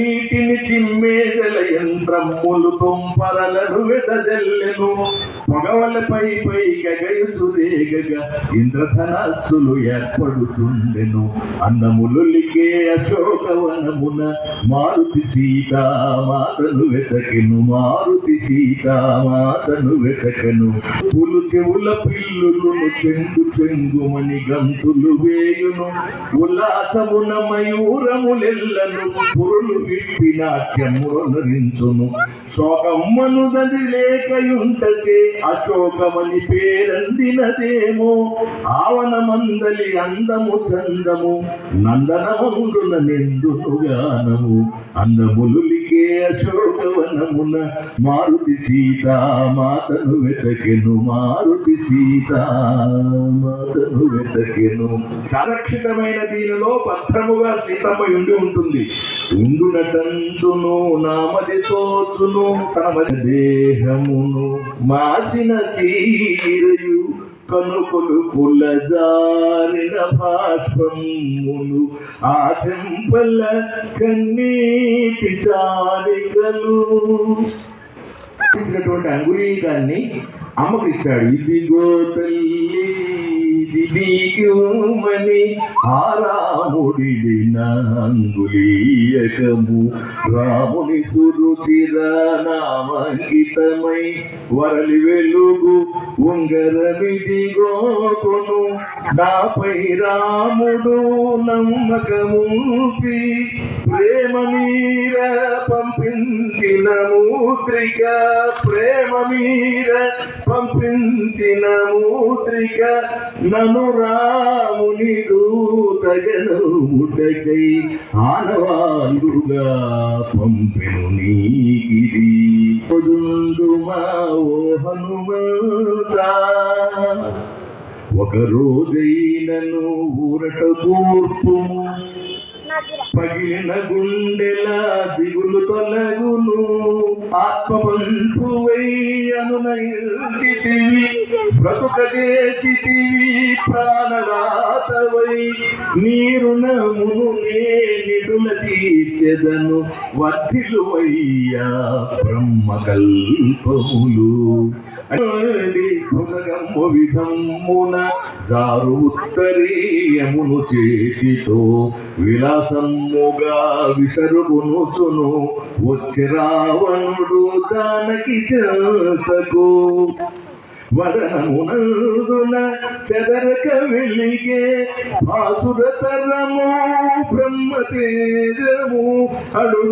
నీటిని చిమ్మేదల యంత్రములు తొంపరలను వెదజల్లెను పొగవలపై గగయుచు రేగగా ఇంద్రధనస్సులు ఏర్పడుతుండెను అన్నములులికే అశోకవనమున మారుతి సీతామాతను వెతకెను పులు చెవుల పిల్లులను చెంగుమని గంతులు వేయును ఉల్లాసమున మయూరములెల్లను పురులు విప్పి నాట్యమునరించును శోకమ్మను దది లేకయుంటచే అశోకమని పేరందినదేమో ఆవనమందలి అందము చందము నందనమందున నిందును గానము అందములులికే అశోకవనమున మారుతి సీతామాతను వెతకెను సంరక్షితమైన దీనిలో భద్రముగా సీతమ్మ ఉంటుంది ఉండునటంచును నామది తోచును తన దేహమును మాసిన చీరయు కనుకొలు పులజారిన భాష్పమును ఆ చెంపల కన్నీటి చారికలు ఇచ్చినటువంటి అంగుళీకాన్ని అమ్మకు ఇచ్చాడు. ఇదిగో తల్లి దిదిమని ఆరాముడిన అంగుళీయకము రాముని సురుచిర నామంకితమై వరలి వెలుగు ఉంగరమిదిగో కొను నాపై రాముడు నమ్మకముంచి ప్రేమ మీర పంపించిన మూత్రిక నను రాముని దూతగను ముటకై ఆనవాలుగా పంపెను నీకిది పొదుండుమా ఓ హనుమంతా ఒక రోజైనను ఊరట కూర్పుము పగిలిన గుండెల దిగులు తొలగును ఆత్మబంధువై అనునయించితివి బ్రతుకజేసితివి ప్రాణరాతవై నీరుణమును నిడుల తీర్చెదను వర్ధిలువయ్యా బ్రహ్మకల్పములు విధమున జారు ఉత్తరీయమును చేతితో విలాసముగా విసరుగునుచును వచ్చి రావణుడు జానకి చేతకు వదనమునందున చెదరక వెలిగే భాసురతరము బ్రహ్మతేజము అడుగు